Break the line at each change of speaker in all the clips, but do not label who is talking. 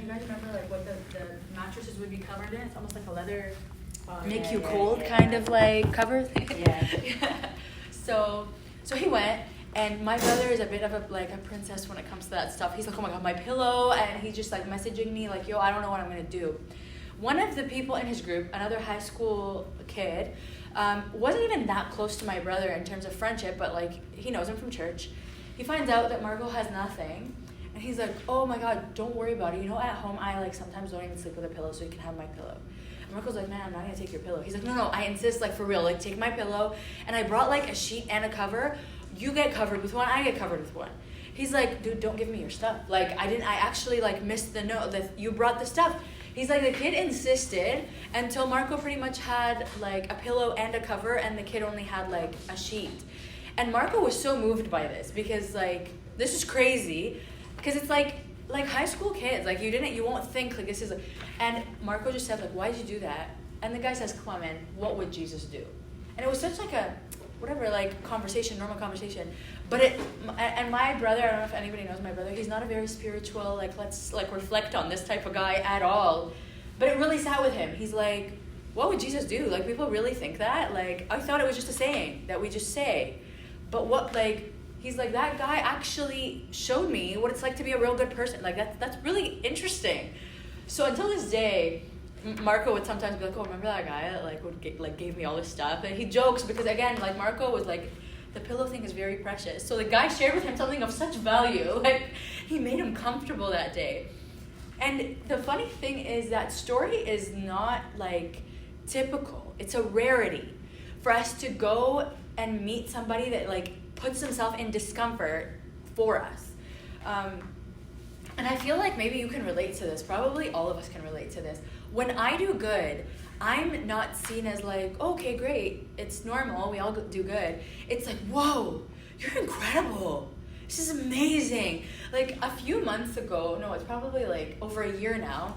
guys remember like what the mattresses would be covered in? It's almost like a leather, make you
yeah,
cold
yeah.
kind of like cover thing.
Yeah.
So he went, and my brother is a bit of a princess when it comes to that stuff. He's like, oh my god, my pillow, and he's just like messaging me like, yo, I don't know what I'm gonna do. One of the people in his group, another high school kid, wasn't even that close to my brother in terms of friendship, but like he knows him from church. He finds out that Marco has nothing, and he's like, oh my god, don't worry about it. You know, at home I like sometimes don't even sleep with a pillow, so you can have my pillow. And Marco's like, man, I'm not gonna take your pillow. He's like, no, I insist, like for real, like take my pillow. And I brought like a sheet and a cover. You get covered with one, I get covered with one. He's like, dude, don't give me your stuff. Like I actually like missed the note that you brought the stuff. He's like, the kid insisted until Marco pretty much had like a pillow and a cover, and the kid only had like a sheet. And Marco was so moved by this because like this is crazy, because it's like high school kids, like you won't think like this is a, and Marco just said like, why did you do that? And the guy says, Clement, what would Jesus do? And it was such like a whatever, like normal conversation. But and my brother, I don't know if anybody knows my brother, he's not a very spiritual, like let's like reflect on this type of guy at all. But it really sat with him. He's like, what would Jesus do? Like people really think that? Like I thought it was just a saying that we just say. But what like, he's like, that guy actually showed me what it's like to be a real good person. Like that's really interesting. So until this day, Marco would sometimes be like, oh, remember that guy that like gave me all this stuff? And he jokes because again, like Marco was like, the pillow thing is very precious. So the guy shared with him something of such value. Like he made him comfortable that day. And the funny thing is that story is not like typical. It's a rarity for us to go and meet somebody that like puts himself in discomfort for us. And I feel like maybe you can relate to this. Probably all of us can relate to this. When I do good, I'm not seen as like, okay, great, it's normal, we all do good. It's like, whoa, you're incredible. This is amazing. Like a few months ago, no, it's probably like over a year now,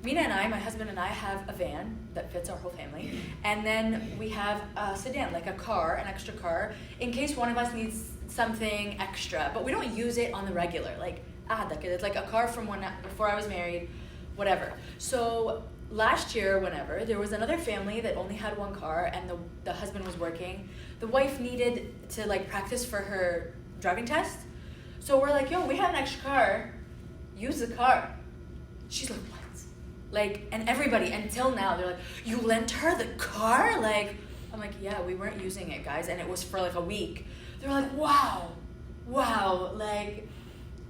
Mina and I, my husband and I, have a van that fits our whole family. And then we have a sedan, like a car, an extra car, in case one of us needs something extra. But we don't use it on the regular. Like, it's like a car from before I was married, whatever. So last year, whenever, there was another family that only had one car, and the husband was working. The wife needed to like practice for her driving test. So we're like, yo, we have an extra car, use the car. She's like, what? Like, and everybody, until now, they're like, you lent her the car? Like, I'm like, yeah, we weren't using it, guys, and it was for like a week. They're like, wow, like,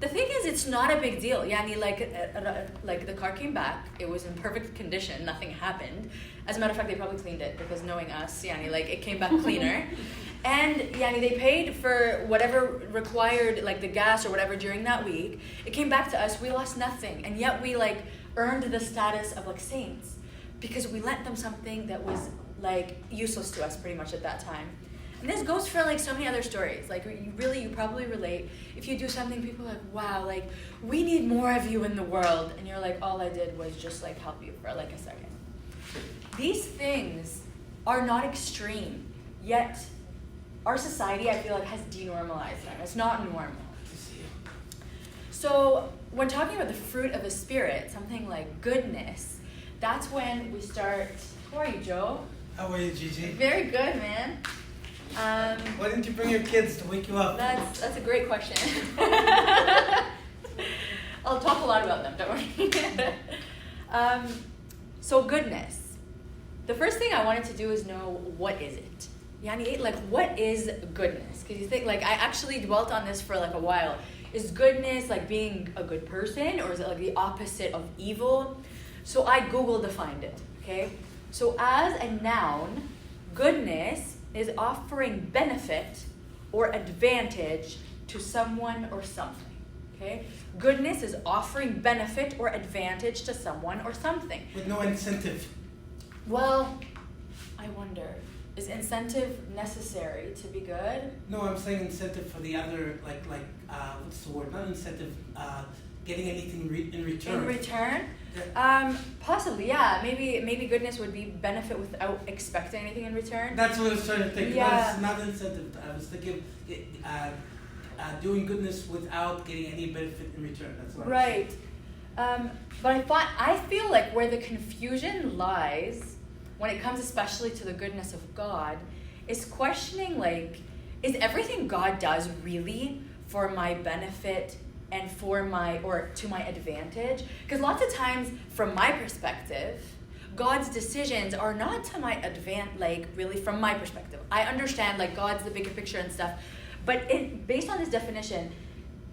the thing is, it's not a big deal. Yani, like the car came back, it was in perfect condition, nothing happened. As a matter of fact, they probably cleaned it, because knowing us, yani, like, it came back cleaner. And yani, they paid for whatever required, like the gas or whatever during that week. It came back to us, we lost nothing, and yet we like earned the status of like saints because we lent them something that was like useless to us pretty much at that time. And this goes for like so many other stories. Like you probably relate. If you do something, people are like, wow, like we need more of you in the world. And you're like, all I did was just like help you for like a second. These things are not extreme, yet our society, I feel like, has denormalized them. It's not normal. So when talking about the fruit of the Spirit, something like goodness, that's when we start. How are you, Joe?
How are you, Gigi?
Very good, man.
Why didn't you bring your kids to wake you up?
That's a great question. I'll talk a lot about them, don't worry. So goodness. The first thing I wanted to do is know, what is it? Yani, like, what is goodness? Because you think, like, I actually dwelt on this for like a while. Is goodness like being a good person, or is it like the opposite of evil? So I Google defined it, okay? So as a noun, goodness is offering benefit or advantage to someone or something, okay? Goodness is offering benefit or advantage to someone or something.
With no incentive.
Well, I wonder, is incentive necessary to be good?
No, I'm saying incentive for the other, what's the word? Not incentive, getting anything in return.
In return?
Yeah.
Possibly, yeah. Maybe goodness would be benefit without expecting anything in return.
That's what I was trying to think.
Yeah.
Not incentive. I was thinking doing goodness without getting any benefit in return. That's what
Right. But I feel like where the confusion lies, when it comes especially to the goodness of God, is questioning, like, is everything God does really for my benefit and to my advantage? Because lots of times, from my perspective, God's decisions are not to my advantage, like, really from my perspective. I understand, like, God's the bigger picture and stuff, but based on this definition,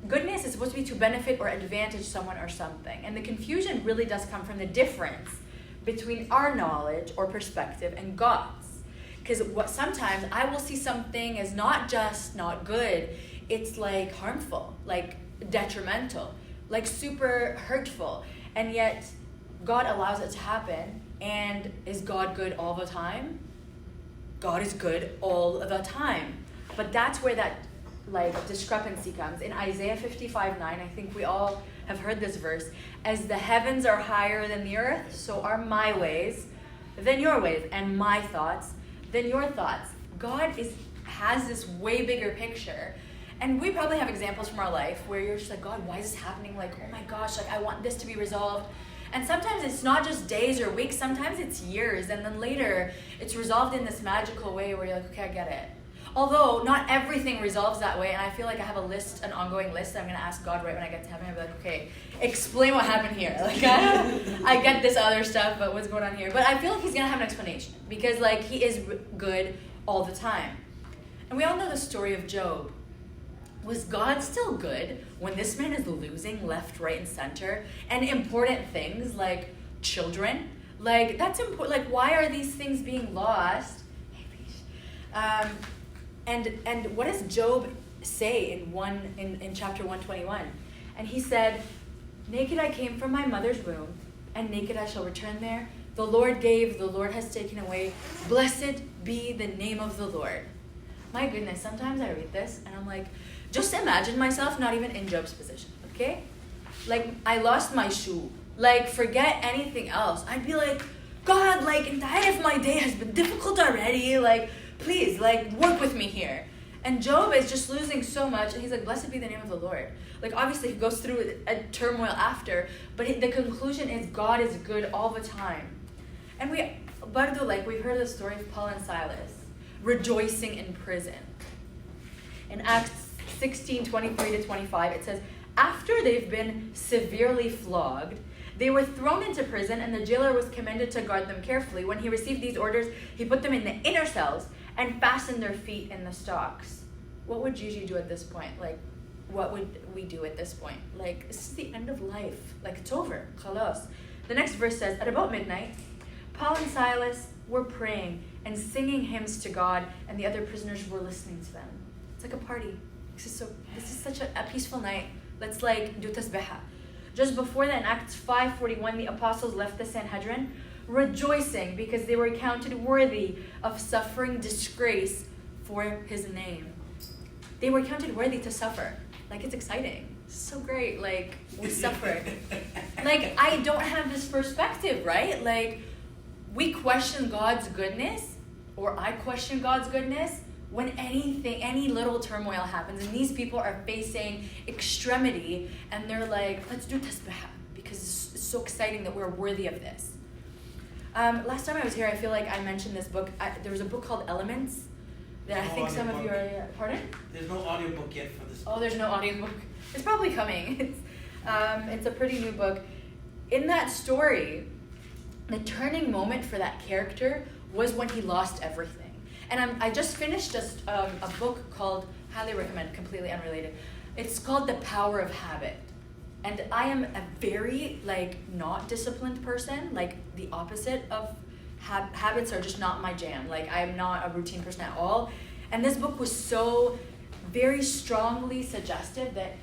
goodness is supposed to be to benefit or advantage someone or something. And the confusion really does come from the difference between our knowledge or perspective and God's. Because sometimes I will see something as not just not good, it's like harmful, like detrimental, like super hurtful. And yet God allows it to happen. And is God good all the time? God is good all the time. But that's where that like discrepancy comes. In Isaiah 55:9, I think we all have heard this verse. As the heavens are higher than the earth, so are my ways than your ways, and my thoughts than your thoughts. God has this way bigger picture. And we probably have examples from our life where you're just like, God, why is this happening? Like, oh my gosh, like I want this to be resolved. And sometimes it's not just days or weeks, sometimes it's years. And then later it's resolved in this magical way where you're like, okay, I get it. Although not everything resolves that way, and I feel like I have an ongoing list that I'm going to ask God right when I get to heaven. I'll be like, okay, explain what happened here. Like, I get this other stuff, but what's going on here? But I feel like he's going to have an explanation because, like, he is good all the time. And we all know the story of Job. Was God still good when this man is losing left, right, and center? And important things like children? Like, that's important. Like, why are these things being lost? And what does Job say in chapter 121? And he said, naked I came from my mother's womb, and naked I shall return there. The Lord gave, the Lord has taken away. Blessed be the name of the Lord. My goodness, sometimes I read this, and I'm like, just imagine myself not even in Job's position, okay? Like, I lost my shoe. Like, forget anything else. I'd be like, God, like, entire of my day has been difficult already. Like, please, like, work with me here. And Job is just losing so much, and he's like, blessed be the name of the Lord. Like, obviously, he goes through a turmoil after, but the conclusion is God is good all the time. And we've heard the story of Paul and Silas rejoicing in prison. In Acts 16:23-25, it says, after they've been severely flogged, they were thrown into prison, and the jailer was commanded to guard them carefully. When he received these orders, he put them in the inner cells and fastened their feet in the stocks. What would Gigi do at this point? Like, what would we do at this point? Like, this is the end of life. Like, it's over. Khalas. The next verse says, at about midnight, Paul and Silas were praying and singing hymns to God, and the other prisoners were listening to them. It's like a party. This is such a peaceful night. Let's like do tasbihah. Just before that, in Acts 5:41, the apostles left the Sanhedrin, rejoicing because they were counted worthy of suffering disgrace for his name. They were counted worthy to suffer. Like, it's exciting. It's so great. Like, we suffer. Like, I don't have this perspective, right? Like, we question God's goodness, or I question God's goodness, when any little turmoil happens, and these people are facing extremity, and they're like, let's do tasbihah, because it's so exciting that we're worthy of this. Last time I was here, I feel like I mentioned this book. There was a book called Elements that I think some of you are, pardon?
There's no audiobook yet for this book.
Oh, there's no audiobook. It's probably coming. It's a pretty new book. In that story, the turning moment for that character was when he lost everything. And I just finished a book called, highly recommend, completely unrelated. It's called The Power of Habit. And I am a very, like, not disciplined person, like the opposite of habits are just not my jam. Like, I'm not a routine person at all. And this book was so very strongly suggestive that,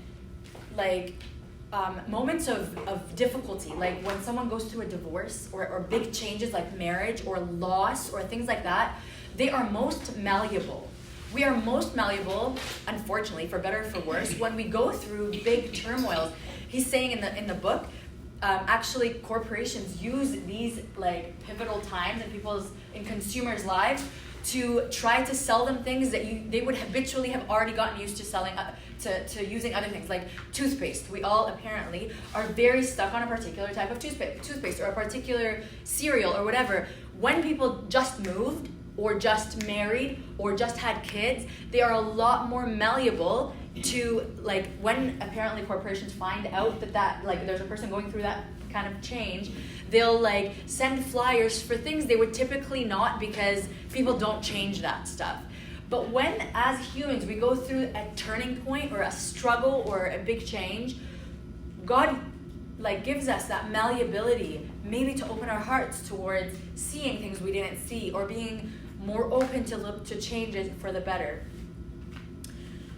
like, moments of difficulty, like when someone goes through a divorce or big changes like marriage or loss or things like that, they are most malleable. We are most malleable, unfortunately, for better or for worse, when we go through big turmoils. He's saying in the book, actually corporations use these like pivotal times in consumers' lives to try to sell them things that they would habitually have already gotten used to selling, to using other things like toothpaste. We all apparently are very stuck on a particular type of toothpaste or a particular cereal or whatever. When people just moved or just married or just had kids, they are a lot more malleable to, like, when apparently corporations find out that like there's a person going through that kind of change, they'll like send flyers for things they would typically not, because people don't change that stuff. But when, as humans, we go through a turning point or a struggle or a big change, God like gives us that malleability, maybe to open our hearts towards seeing things we didn't see, or being more open to look to changes for the better.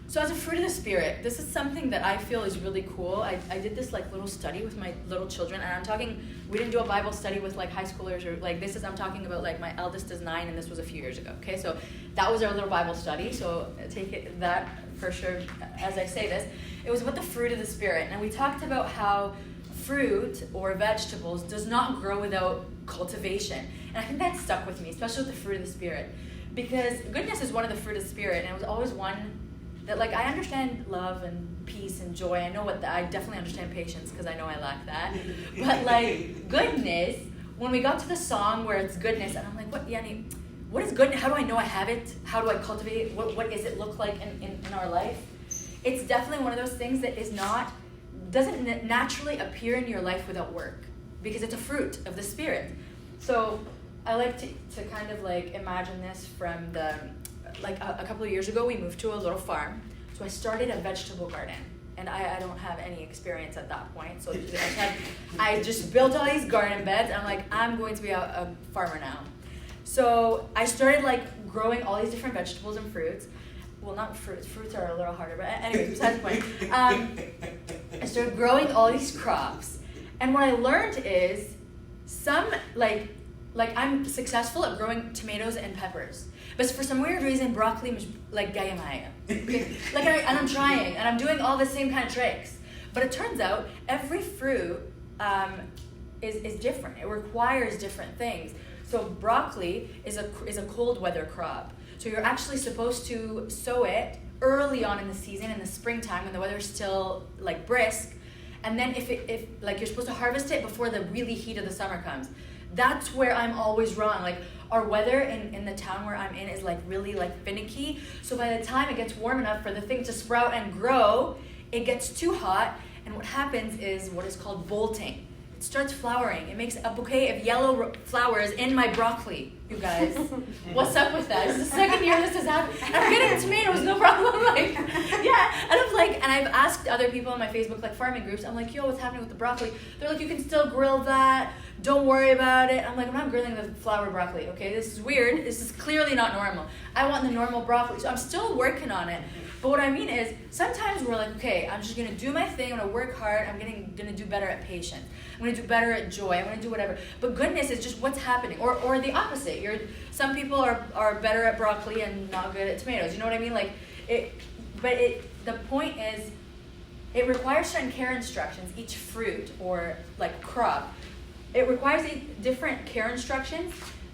So as a fruit of the Spirit, this is something that I feel is really cool. I did this like little study with my little children, and I'm talking, we didn't do a Bible study with like high schoolers or like this is, I'm talking about like my eldest is 9 and this was a few years ago. Okay, so that was our little Bible study, so take it that for sure as I say this. It was about the fruit of the Spirit, and we talked about how fruit or vegetables does not grow without cultivation. And I think that stuck with me, especially with the fruit of the Spirit, because goodness is one of the fruit of the Spirit, and it was always one that, like, I understand love and peace and joy. I know I definitely understand patience because I know I lack that. But like goodness, when we got to the song where it's goodness, and I'm like, what, Yanni, what is goodness? How do I know I have it? How do I cultivate it? What does it look like in our life? It's definitely one of those things that doesn't naturally appear in your life without work, because it's a fruit of the Spirit. So I like to kind of like imagine this from like a couple of years ago, we moved to a little farm. So I started a vegetable garden, and I don't have any experience at that point. So I just built all these garden beds, and I'm like, I'm going to be a farmer now. So I started like growing all these different vegetables and fruits. Well, not fruits. Fruits are a little harder, but anyways, besides the point. I started growing all these crops, and what I learned is some like I'm successful at growing tomatoes and peppers. But for some weird reason, broccoli is like gaya maya. Okay? And I'm trying, and I'm doing all the same kind of tricks. But it turns out every fruit is different. It requires different things. So broccoli is a cold weather crop. So you're actually supposed to sow it early on in the season, in the springtime, when the weather's still like brisk. And then if like you're supposed to harvest it before the really heat of the summer comes. That's where I'm always wrong. Like our weather in the town where I'm in is like really like finicky. So by the time it gets warm enough for the thing to sprout and grow, it gets too hot. And what happens is what is called bolting. It starts flowering. It makes a bouquet of yellow flowers in my broccoli, you guys. What's up with that? It's the second year this has happened. And I'm getting tomatoes, no problem. Like, yeah. And I've asked other people on my Facebook, like farming groups, I'm like, yo, what's happening with the broccoli? They're like, you can still grill that. Don't worry about it. I'm like, I'm not grilling the flower broccoli, okay? This is weird. This is clearly not normal. I want the normal broccoli. So I'm still working on it. But what I mean is, sometimes we're like, okay, I'm just going to do my thing. I'm going to work hard. I'm going to do better at patience. I'm going to do better at joy. I'm going to do whatever. But goodness is just what's happening. Or the opposite. Some people are better at broccoli and not good at tomatoes. You know what I mean? The point is, it requires certain care instructions, each fruit or like crop. It requires different care instructions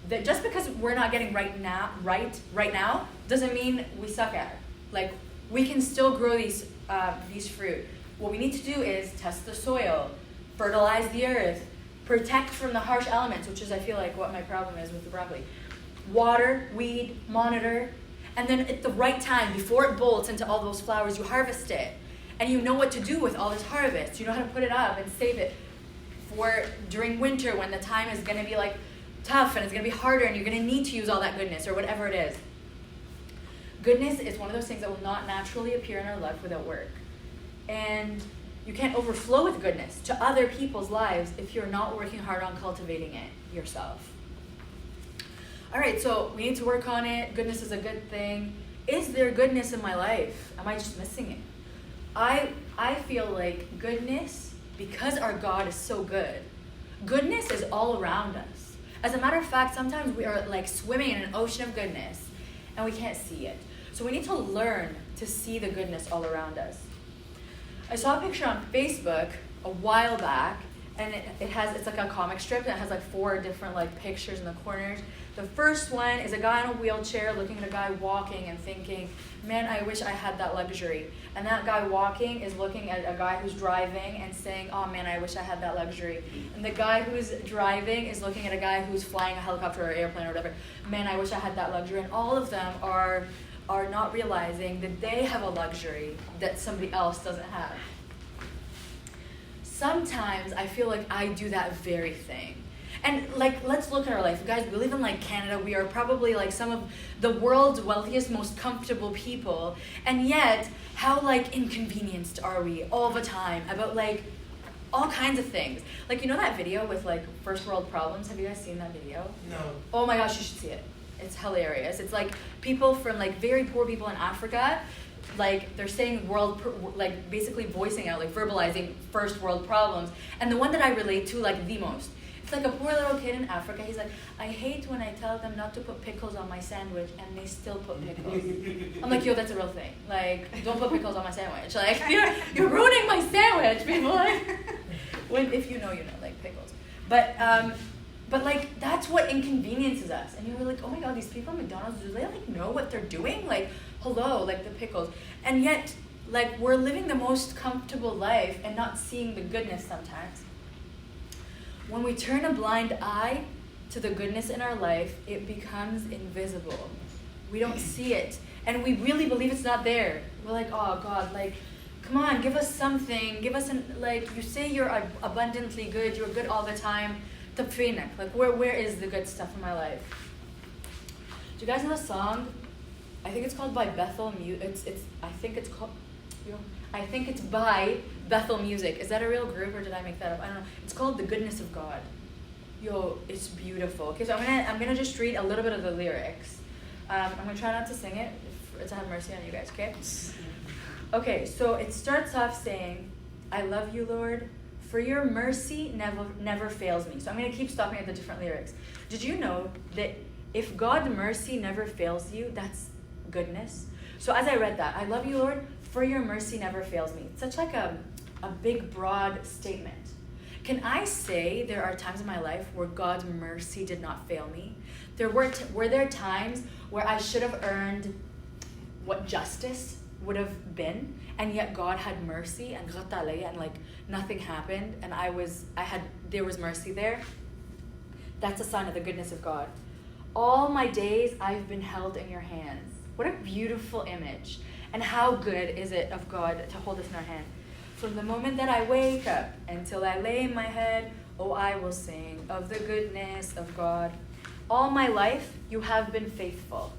that just because we're not getting right now doesn't mean we suck at it. Like, we can still grow these fruit. What we need to do is test the soil, fertilize the earth, protect from the harsh elements, which is I feel like what my problem is with the broccoli. Water, weed, monitor, and then at the right time, before it bolts into all those flowers, you harvest it. And you know what to do with all this harvest. You know how to put it up and save it for during winter when the time is going to be like tough and it's going to be harder and you're going to need to use all that goodness or whatever it is. Goodness is one of those things that will not naturally appear in our life without work. And you can't overflow with goodness to other people's lives if you're not working hard on cultivating it yourself. All right, so we need to work on it. Goodness is a good thing. Is there goodness in my life? Am I just missing it? I feel like goodness, because our God is so good, goodness is all around us. As a matter of fact, sometimes we are like swimming in an ocean of goodness and we can't see it. So we need to learn to see the goodness all around us. I saw a picture on Facebook a while back, and it's like a comic strip that has like 4 different like pictures in the corners. The first one is a guy in a wheelchair looking at a guy walking and thinking, man, I wish I had that luxury. And that guy walking is looking at a guy who's driving and saying, oh man, I wish I had that luxury. And the guy who's driving is looking at a guy who's flying a helicopter or airplane or whatever, man, I wish I had that luxury. And all of them are not realizing that they have a luxury that somebody else doesn't have. Sometimes I feel like I do that very thing. And like, let's look at our life. Guys, we live in like Canada. We are probably like some of the world's wealthiest, most comfortable people. And yet, how like inconvenienced are we all the time about like all kinds of things. Like, you know that video with like first world problems? Have you guys seen that video?
No.
Oh my gosh, you should see it. It's hilarious. It's like people from like very poor people in Africa, like they're saying like basically voicing out, like verbalizing first world problems. And the one that I relate to like the most, it's like a poor little kid in Africa. He's like, I hate when I tell them not to put pickles on my sandwich and they still put pickles. I'm like, yo, that's a real thing. Like, don't put pickles on my sandwich. Like, you're ruining my sandwich, people. Like, if you know, like pickles. But like, that's what inconveniences us. And you're like, oh my God, these people at McDonald's, do they like know what they're doing? Like, hello, like the pickles. And yet, like, we're living the most comfortable life and not seeing the goodness sometimes. When we turn a blind eye to the goodness in our life, it becomes invisible. We don't see it. And we really believe it's not there. We're like, oh God, like, come on, give us something. Give us, like, you say you're abundantly good, you're good all the time. Like, where is the good stuff in my life? Do you guys know the song? I think it's called by Bethel Music. I think it's by Bethel Music. Is that a real group or did I make that up? I don't know. It's called The Goodness of God. Yo, it's beautiful. Okay, so I'm gonna just read a little bit of the lyrics. I'm gonna try not to sing it to have mercy on you guys. Okay. Okay, so it starts off saying, "I love you, Lord. For your mercy never fails me." So I'm going to keep stopping at the different lyrics. Did you know that if God's mercy never fails you, that's goodness? So as I read that, I love you, Lord, for your mercy never fails me. It's such like a big, broad statement. Can I say there are times in my life where God's mercy did not fail me? Were there times where I should have earned what justice would have been, and yet God had mercy and like nothing happened, and there was mercy there? That's a sign of the goodness of God. All my days I've been held in your hands. What a beautiful image. And how good is it of God to hold us in our hand? From the moment that I wake up until I lay my head, oh, I will sing of the goodness of God. All my life you have been faithful.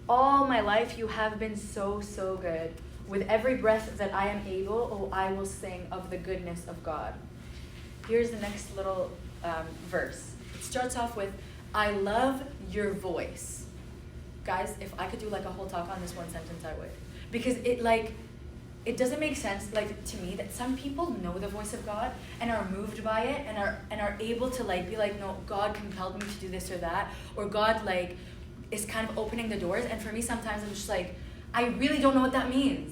All my life you have been so, so good. With every breath that I am able, oh, I will sing of the goodness of God. Here's the next little verse. It starts off with, I love your voice. Guys, if I could do like a whole talk on this one sentence, I would. Because it doesn't make sense, like, to me, that some people know the voice of God and are moved by it and are able to like be like, no, God compelled me to do this or that, or God like is kind of opening the doors. And for me, sometimes I'm just like, I really don't know what that means.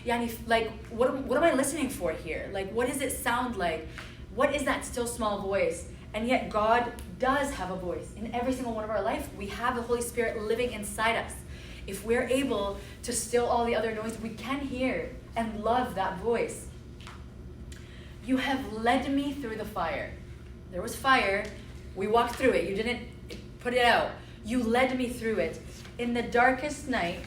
Yani, like, what am I listening for here? Like, what does it sound like? What is that still small voice? And yet God does have a voice in every single one of our life. We have the Holy Spirit living inside us. If we're able to still all the other noise, we can hear and love that voice. You have led me through the fire. There was fire. We walked through it. You didn't put it out. You led me through it. In the darkest night,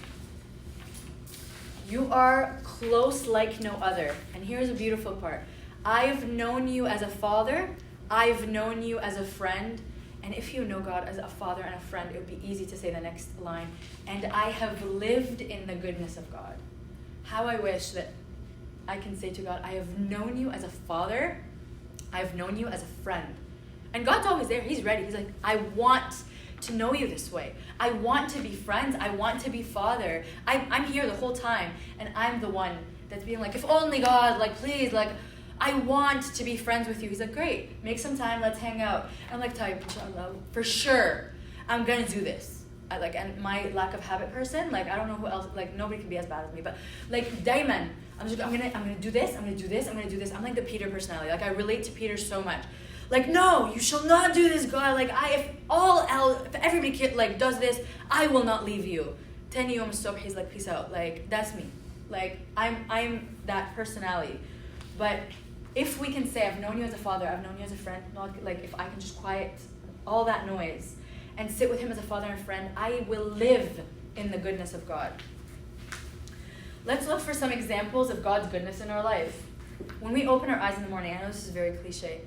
you are close like no other. And here's a beautiful part. I've known you as a father. I've known you as a friend. And if you know God as a father and a friend, it would be easy to say the next line. And I have lived in the goodness of God. How I wish that I can say to God, I have known you as a father. I've known you as a friend. And God's always there. He's ready. He's like, I want to know you this way. I want to be friends. I want to be father. I'm here the whole time. And I'm the one that's being like, if only God, like, please, like, I want to be friends with you. He's like, great, make some time, let's hang out. I'm like, Tayyip, inshallah, for sure, I'm gonna do this. and my lack of habit person, like I don't know who else, like nobody can be as bad as me, but like daiman, I'm gonna do this, I'm gonna do this, I'm gonna do this. I'm like the Peter personality. Like I relate to Peter so much. Like, no, you shall not do this, God. Like if everybody like does this, I will not leave you. 10 yom stop, he's like, peace out. Like that's me. Like I'm that personality. But if we can say, I've known you as a father, I've known you as a friend, not like if I can just quiet all that noise and sit with him as a father and friend, I will live in the goodness of God. Let's look for some examples of God's goodness in our life. When we open our eyes in the morning, I know this is very cliche,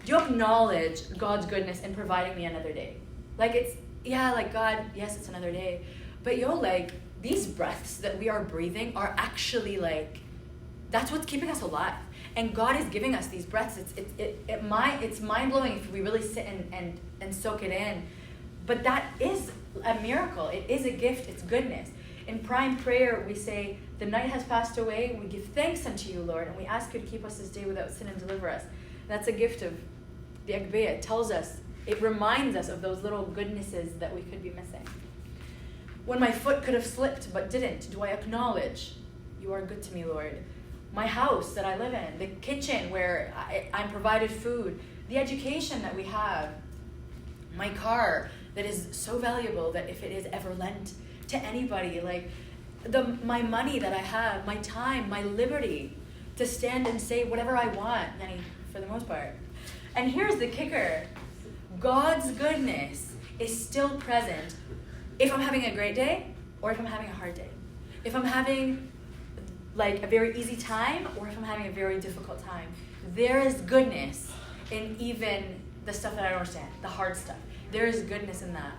do you acknowledge God's goodness in providing me another day? Like like God, yes, it's another day. But like these breaths that we are breathing are actually like, that's what's keeping us alive. And God is giving us these breaths. It's mind-blowing if we really sit and soak it in. But that is a miracle. It is a gift. It's goodness. In prime prayer, we say, the night has passed away. We give thanks unto you, Lord, and we ask you to keep us this day without sin and deliver us. That's a gift of the Agbeya. It tells us, it reminds us of those little goodnesses that we could be missing. When my foot could have slipped but didn't, do I acknowledge, you are good to me, Lord? My house that I live in, the kitchen where I'm provided food, the education that we have, my car that is so valuable that if it is ever lent to anybody, like my money that I have, my time, my liberty to stand and say whatever I want, for the most part. And here's the kicker. God's goodness is still present if I'm having a great day or if I'm having a hard day. If I'm having like a very easy time or if I'm having a very difficult time. There is goodness in even the stuff that I don't understand, the hard stuff. There is goodness in that.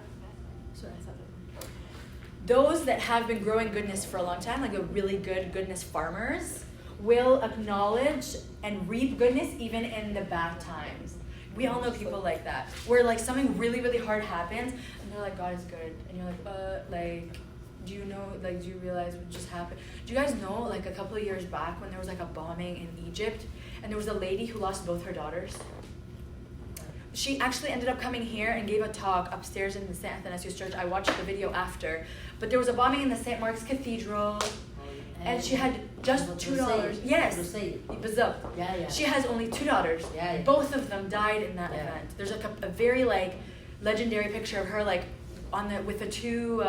Those that have been growing goodness for a long time, like a really good goodness farmers, will acknowledge and reap goodness even in the bad times. We all know people like that, where like something really, really hard happens, and they're like, God is good. And you're like, do you know, like, do you realize what just happened? Do you guys know, like, a couple of years back when there was like a bombing in Egypt, and there was a lady who lost both her daughters? She actually ended up coming here and gave a talk upstairs in the St. Athanasius Church. I watched the video after. But there was a bombing in the St. Mark's Cathedral, and she had just $2. Yes.
Yeah.
She has only 2 daughters.
Yeah.
Both of them died in that event. There's like a very like legendary picture of her like with the 2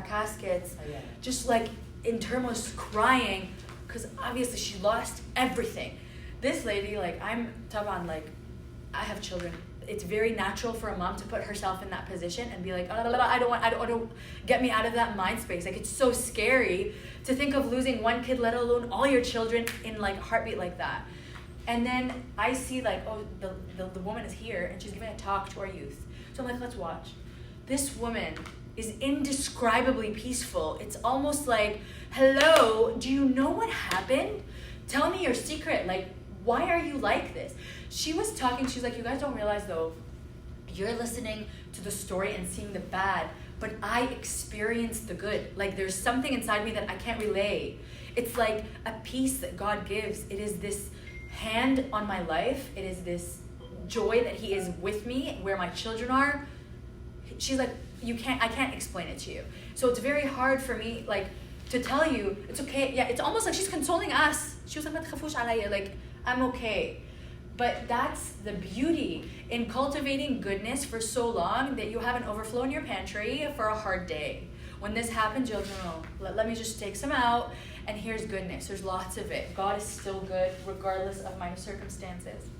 caskets, just like in turmoil, crying because obviously she lost everything. This lady, like I'm Taban, like I have children. It's very natural for a mom to put herself in that position and be like, I don't get me out of that mind space. Like it's so scary to think of losing one kid, let alone all your children in like a heartbeat like that. And then I see like, the woman is here and she's giving a talk to our youth. So I'm like, let's watch. This woman is indescribably peaceful. It's almost like, hello, do you know what happened? Tell me your secret. Like, why are you like this? She was talking, she's like, you guys don't realize though, you're listening to the story and seeing the bad, but I experienced the good. Like there's something inside me that I can't relay. It's like a peace that God gives. It is this hand on my life. It is this joy that he is with me where my children are. She's like, I can't explain it to you. So it's very hard for me, like, to tell you, it's okay. Yeah, it's almost like she's consoling us. She was like, "Ma tkhafoush alayya," like, I'm okay. But that's the beauty in cultivating goodness for so long that you have an overflow in your pantry for a hard day. When this happens, you'll know, let me just take some out, and here's goodness. There's lots of it. God is still good regardless of my circumstances.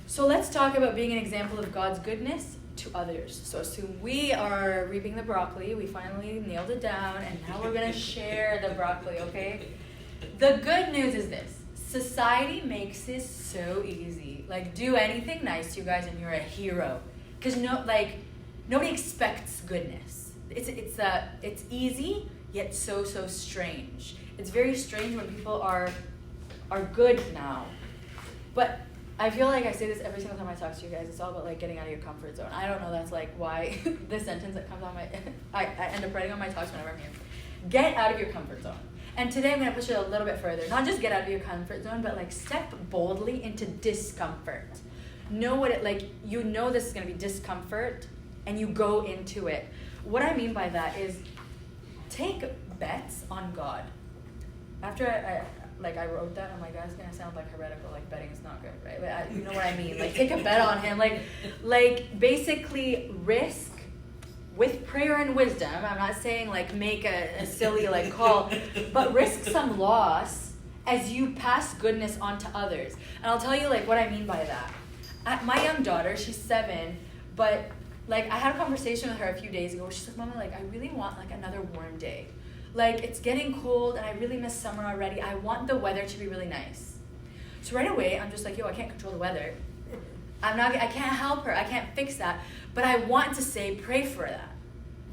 So let's talk about being an example of God's goodness to others. So assume we are reaping the broccoli. We finally nailed it down, and now we're going to share the broccoli, okay? The good news is this. Society makes this so easy. Like, do anything nice, you guys, and you're a hero. Because nobody expects goodness. It's easy, yet so strange. It's very strange when people are good now. But I feel like I say this every single time I talk to you guys. It's all about like getting out of your comfort zone. I don't know. That's like why the sentence that comes on I end up writing on my talks whenever I'm here. Get out of your comfort zone. And today I'm going to push it a little bit further. Not just get out of your comfort zone, but like step boldly into discomfort. Know what this is going to be discomfort. and you go into it. What I mean by that is take bets on God. After I wrote that, I'm like, that's gonna sound like heretical, like betting is not good, right? But you know what I mean? Like, take a bet on him, like basically risk with prayer and wisdom. I'm not saying like make a silly like call, but risk some loss as you pass goodness on to others. And I'll tell you like what I mean by that. My young daughter, she's 7, but like I had a conversation with her a few days ago. She's like, Mama, like I really want like another warm day. Like it's getting cold and I really miss summer already. I want the weather to be really nice. So right away, I'm just like, yo, I can't control the weather. I can't help her. I can't fix that. But I want to say, pray for that.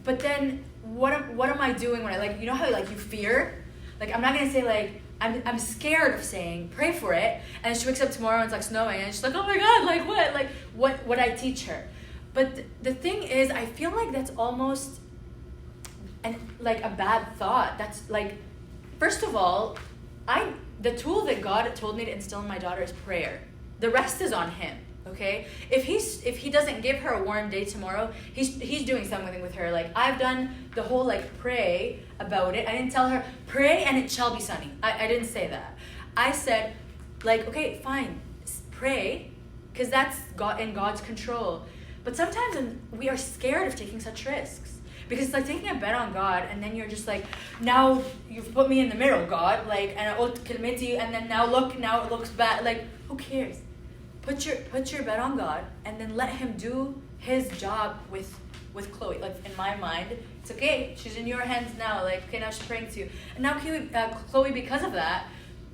But then what am I doing when I like, you know how like you fear? Like I'm not gonna say like, I'm scared of saying, pray for it. And she wakes up tomorrow and it's like snowing and she's like, oh my God, like what? Like what I teach her. But the thing is, I feel like that's almost like a bad thought. That's like, first of all, the tool that God told me to instill in my daughter is prayer. The rest is on him. Okay, if he doesn't give her a warm day tomorrow, he's doing something with her. Like I've done the whole like pray about it. I didn't tell her pray and it shall be sunny. I didn't say that. I said like, okay, fine, pray, because that's God in God's control. But sometimes we are scared of taking such risks. Because it's like taking a bet on God, and then you're just like, now you've put me in the middle, God, like, and I will commit to you, and then now it looks bad. Like, who cares? Put your bet on God, and then let him do his job with Chloe. Like in my mind, it's okay. She's in your hands now. Like, okay, now she's praying to you. And now Chloe, because of that,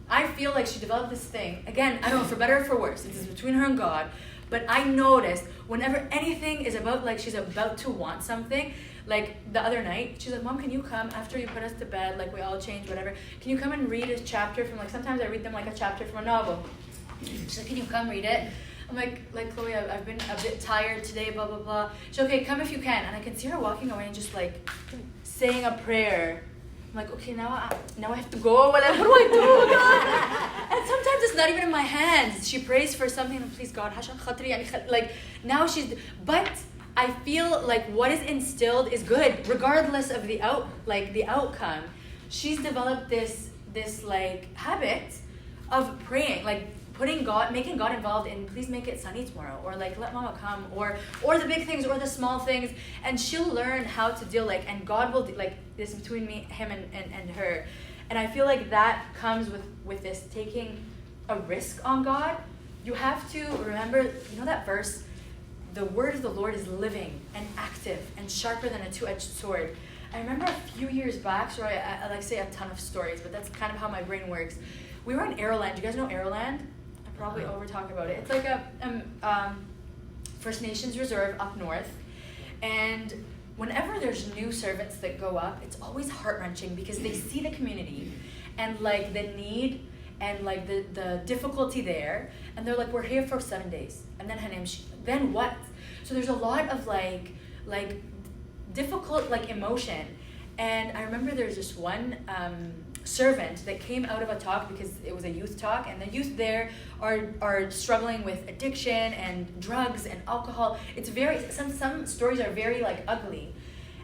I feel like she developed this thing. Again, I don't know, for better or for worse. It's between her and God. But I noticed whenever anything is about, like, she's about to want something, like the other night, she's like, Mom, can you come after you put us to bed? Like, we all change, whatever. Can you come and read a chapter from, like, sometimes I read them like a chapter from a novel. She's like, can you come read it? I'm like Chloe, I've been a bit tired today, blah, blah, blah. She's okay, come if you can. And I can see her walking away and just, like, saying a prayer. I'm like, okay, now I have to go. What do I do, God? And sometimes it's not even in my hands. She prays for something, and please, God, hashan khatri, like, now she's, but I feel like what is instilled is good, regardless of the outcome. She's developed this like habit of praying, like making God involved in, please make it sunny tomorrow, or like let Mama come, or the big things or the small things, and she'll learn how to deal, like, and God will like this between him and her. And I feel like that comes with this taking a risk on God. You have to remember, you know that verse, the word of the Lord is living and active and sharper than a two-edged sword. I remember a few years back, so I like say a ton of stories, but that's kind of how my brain works. We were in Aeroland. Do you guys know Aeroland? I probably over talk about it. It's like a First Nations reserve up north. And whenever there's new servants that go up, it's always heart-wrenching because they see the community and like the need and like the difficulty there. And they're like, we're here for 7 days. And then what? So there's a lot of like difficult like emotion. And I remember there's this one servant that came out of a talk, because it was a youth talk, and the youth there are struggling with addiction and drugs and alcohol. It's very, some stories are very like ugly.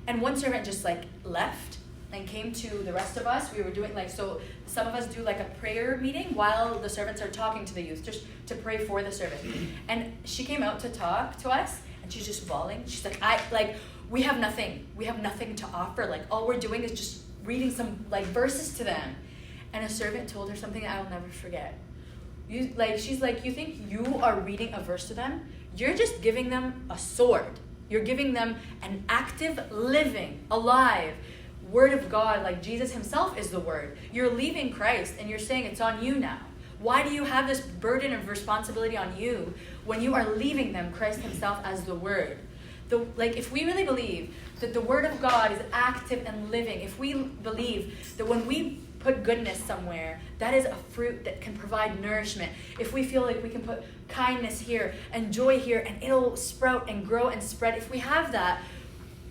And one servant just like left and came to the rest of us. We were doing like, so some of us do like a prayer meeting while the servants are talking to the youth, just to pray for the servant. And she came out to talk to us, and she's just bawling. She's like, we have nothing to offer. Like, all we're doing is just reading some like verses to them. And a servant told her something I'll never forget. She's like, you think you are reading a verse to them? You're just giving them a sword. You're giving them an active, living, alive word of God, like Jesus himself is the word. You're leaving Christ and you're saying it's on you now. Why do you have this burden of responsibility on you when you are leaving them Christ himself as the word? If we really believe that the word of God is active and living, if we believe that when we put goodness somewhere, that is a fruit that can provide nourishment. If we feel like we can put kindness here and joy here and it'll sprout and grow and spread, if we have that,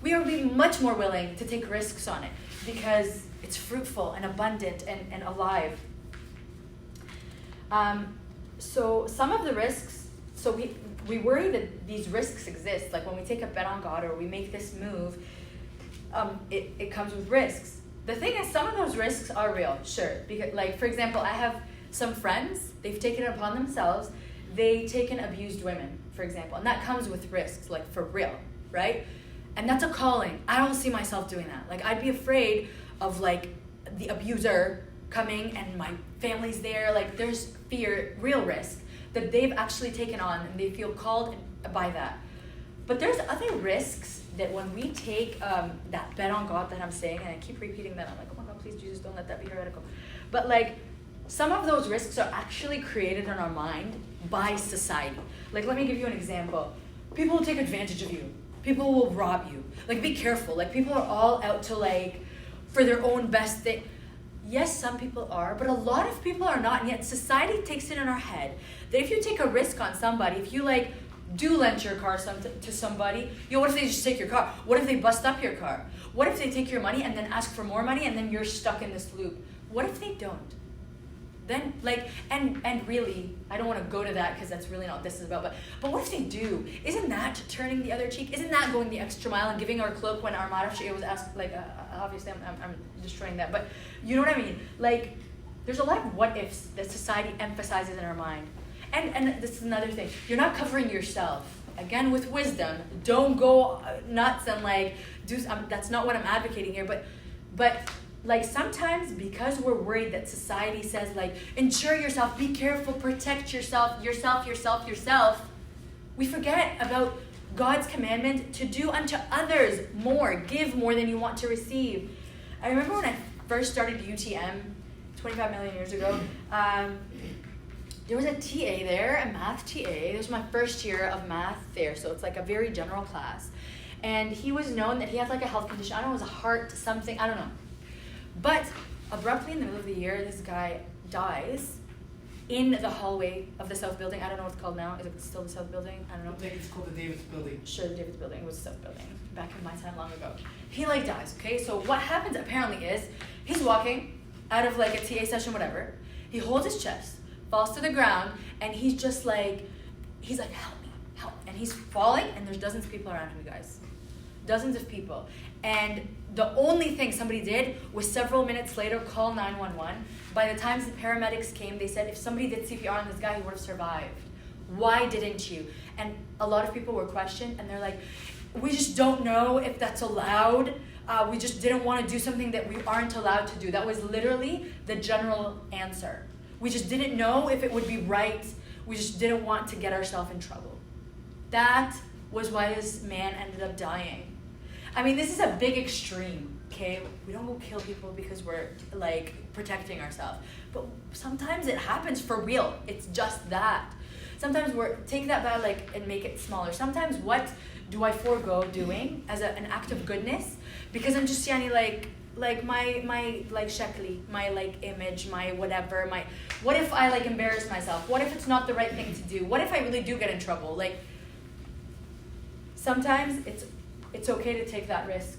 we will be much more willing to take risks on it because it's fruitful and abundant and alive. So some of the risks, we worry that these risks exist. Like when we take a bet on God or we make this move, it comes with risks. The thing is, some of those risks are real, sure. Because, like, for example, I have some friends, they've taken it upon themselves, they taken abused women, for example, and that comes with risks, like, for real, right? And that's a calling. I don't see myself doing that. Like, I'd be afraid of, like, the abuser coming and my family's there. Like, there's fear, real risk that they've actually taken on, and they feel called by that. But there's other risks that when we take that bet on God that I'm saying, and I keep repeating that, I'm like, oh my God, please, Jesus, don't let that be heretical. But like, some of those risks are actually created in our mind by society. Like, let me give you an example. People will take advantage of you. People will rob you. Like, be careful. Like, people are all out to, like, for their own best thing. Yes, some people are, but a lot of people are not, and yet society takes it in our head that if you take a risk on somebody, if you, like, do lend your car to somebody, what if they just take your car? What if they bust up your car? What if they take your money and then ask for more money and then you're stuck in this loop? What if they don't? Then, like, and really, I don't want to go to that because that's really not what this is about, but what if they do? Isn't that turning the other cheek? Isn't that going the extra mile and giving our cloak when our Marashi was asked, like, obviously I'm destroying that, but you know what I mean? Like, there's a lot of what ifs that society emphasizes in our mind. And this is another thing. You're not covering yourself. Again, with wisdom, don't go nuts and like that's not what I'm advocating here. But like sometimes because we're worried that society says like insure yourself, be careful, protect yourself, we forget about God's commandment to do unto others more, give more than you want to receive. I remember when I first started UTM 25 million years ago. There was a TA there, a math TA. This was my first year of math there, so it's like a very general class. And he was known that he had like a health condition. I don't know, it was a heart something, I don't know. But abruptly in the middle of the year, this guy dies in the hallway of the South Building. I don't know what it's called now. Is it still the South Building? I don't know.
I think it's called the Davis Building.
Sure, the Davis Building. It was the South Building. Back in my time long ago. He like dies, okay? So what happens apparently is he's walking out of like a TA session, whatever. He holds his chest, falls to the ground, and he's just like, help me, help. And he's falling, and there's dozens of people around him, you guys. Dozens of people. And the only thing somebody did was several minutes later call 911. By the time the paramedics came, they said if somebody did CPR on this guy, he would have survived. Why didn't you? And a lot of people were questioned, and they're like, we just don't know if that's allowed. We just didn't want to do something that we aren't allowed to do. That was literally the general answer. We just didn't know if it would be right. We just didn't want to get ourselves in trouble. That was why this man ended up dying. I mean, this is a big extreme, okay? We don't go kill people because we're, like, protecting ourselves. But sometimes it happens for real. It's just that. Sometimes take that bad, like, and make it smaller. Sometimes what do I forego doing as an act of goodness? Because I'm just, like my like shekli, my like image, my whatever, what if I like embarrass myself? What if it's not the right thing to do? What if I really do get in trouble? Like sometimes it's okay to take that risk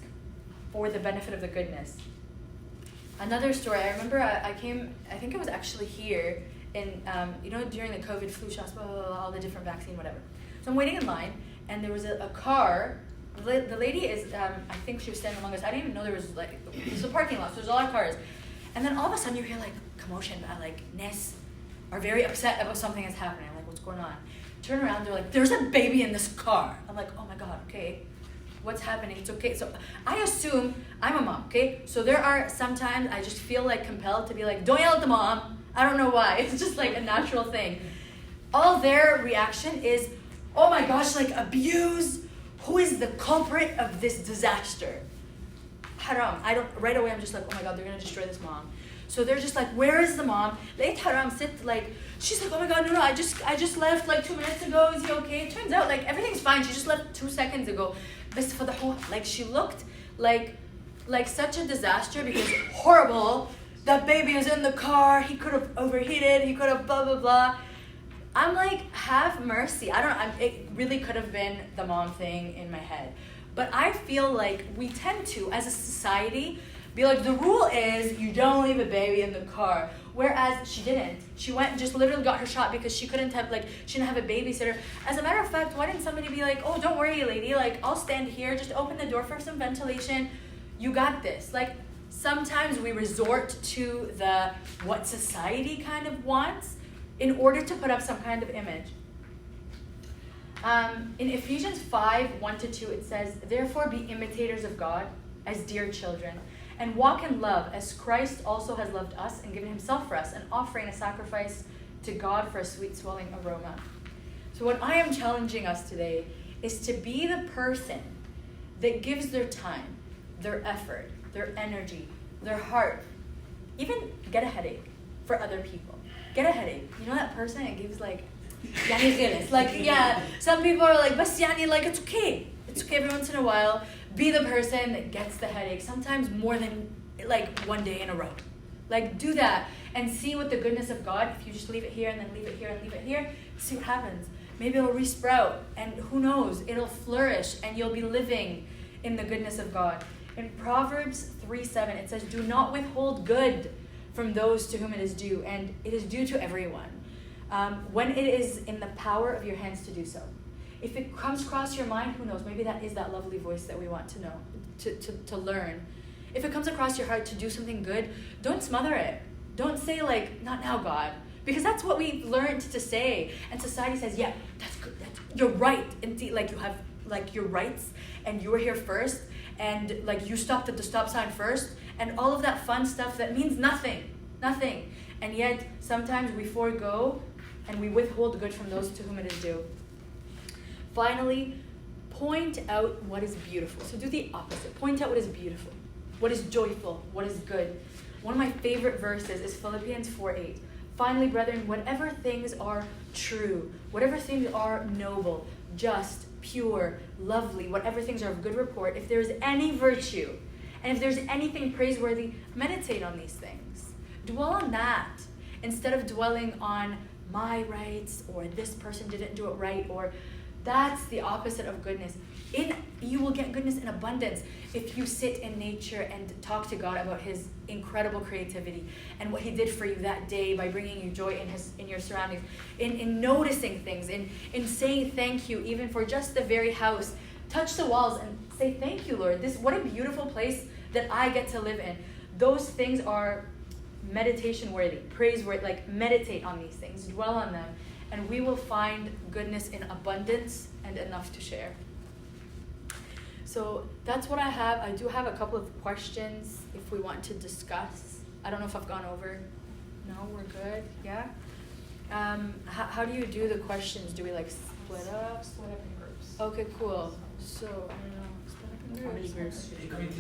for the benefit of the goodness. Another story, I remember I think it was actually here in during the COVID flu shots, blah, blah, blah, all the different vaccine, whatever. So I'm waiting in line, and there was a car. The lady is, I think she was standing among us. I didn't even know there was, like, it was a parking lot, so there's a lot of cars. And then all of a sudden you hear, like, commotion. Like, Ness are very upset about something that's happening. I'm like, what's going on? Turn around, they're like, there's a baby in this car. I'm like, oh my God, okay. What's happening? It's okay. So I assume I'm a mom, okay? So there are sometimes I just feel, like, compelled to be like, don't yell at the mom. I don't know why. It's just, like, a natural thing. All their reaction is, oh my gosh, like, abuse. Who is the culprit of this disaster? Haram. Right away I'm just like, oh my God, they're gonna destroy this mom. So they're just like, where is the mom? Let Haram sit, like, she's like, oh my God, no, I just left like 2 minutes ago. Is he okay? It turns out like everything's fine. She just left 2 seconds ago. But for the whole, like, she looked like such a disaster because horrible. That baby is in the car. He could have overheated. He could have blah blah blah. I'm like, have mercy. It really could have been the mom thing in my head. But I feel like we tend to, as a society, Be like, the rule is you don't leave a baby in the car. Whereas she didn't. She went and just literally got her shot because she didn't have a babysitter. As a matter of fact, why didn't somebody be like, oh, don't worry, lady. Like, I'll stand here. Just open the door for some ventilation. You got this. Like, sometimes we resort to the what society kind of wants in order to put up some kind of image. In Ephesians 5:1-2, it says, therefore be imitators of God as dear children, and walk in love as Christ also has loved us and given himself for us, an offering, a sacrifice to God for a sweet swelling aroma. So what I am challenging us today is to be the person that gives their time, their effort, their energy, their heart, even get a headache for other people. Get a headache. You know that person that gives like, some people are like, bas yani, like it's okay. It's okay every once in a while. Be the person that gets the headache, sometimes more than like one day in a row. Like do that and see what the goodness of God, if you just leave it here and then leave it here and leave it here, see what happens. Maybe it'll resprout and who knows, it'll flourish and you'll be living in the goodness of God. In Proverbs 3:7, it says, do not withhold good from those to whom it is due, and it is due to everyone, when it is in the power of your hands to do so. If it comes across your mind, who knows, maybe that is that lovely voice that we want to know, to learn. If it comes across your heart to do something good, don't smother it. Don't say like, not now, God. Because that's what we've learned to say. And society says, yeah, that's good. You're right. And like you have like your rights and you were here first and like you stopped at the stop sign first and all of that fun stuff that means nothing. Nothing. And yet sometimes we forego and we withhold good from those to whom it is due. Finally, point out what is beautiful. So do the opposite. Point out what is beautiful, what is joyful, what is good. One of my favorite verses is Philippians 4:8. Finally, brethren, whatever things are true, whatever things are noble, just, pure, lovely, whatever things are of good report, if there is any virtue, and if there's anything praiseworthy, meditate on these things. Dwell on that instead of dwelling on my rights or this person didn't do it right, or that's the opposite of goodness. You will get goodness in abundance if you sit in nature and talk to God about his incredible creativity and what he did for you that day by bringing you joy in your surroundings, in noticing things, in saying thank you even for just the very house. Touch the walls and say thank you, Lord. What a beautiful place that I get to live in. Those things are meditation worthy, praiseworthy. Like meditate on these things, dwell on them, and we will find goodness in abundance and enough to share. So that's what I have. I do have a couple of questions if we want to discuss. I don't know if I've gone over. No, we're good. Yeah. How do you do the questions? Do we like split up?
Split up in groups.
Okay, cool. So I don't know. Split up in
How many
groups.
groups?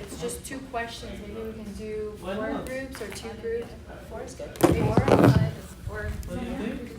It's just 2 questions. Maybe we can do
Why
4
not?
groups or 2 groups.
4 is good.
4, 5, or
What do you think?